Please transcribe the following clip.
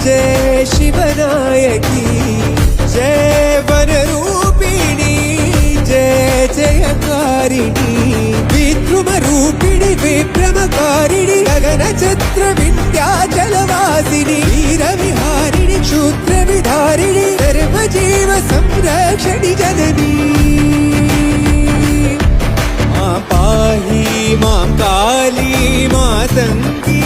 जय शिवनायकी जय वनरूपिणी जय जयकारिणी विद्रुमरूपिणि विभ्रमकारिणि गगनचत्र विन्ध्याचलवासिनि वीरविहारिणि क्षुद्रविधारिणि सर्वजीव संरक्षणि जननी मां पाहि मां काली मातङ्गी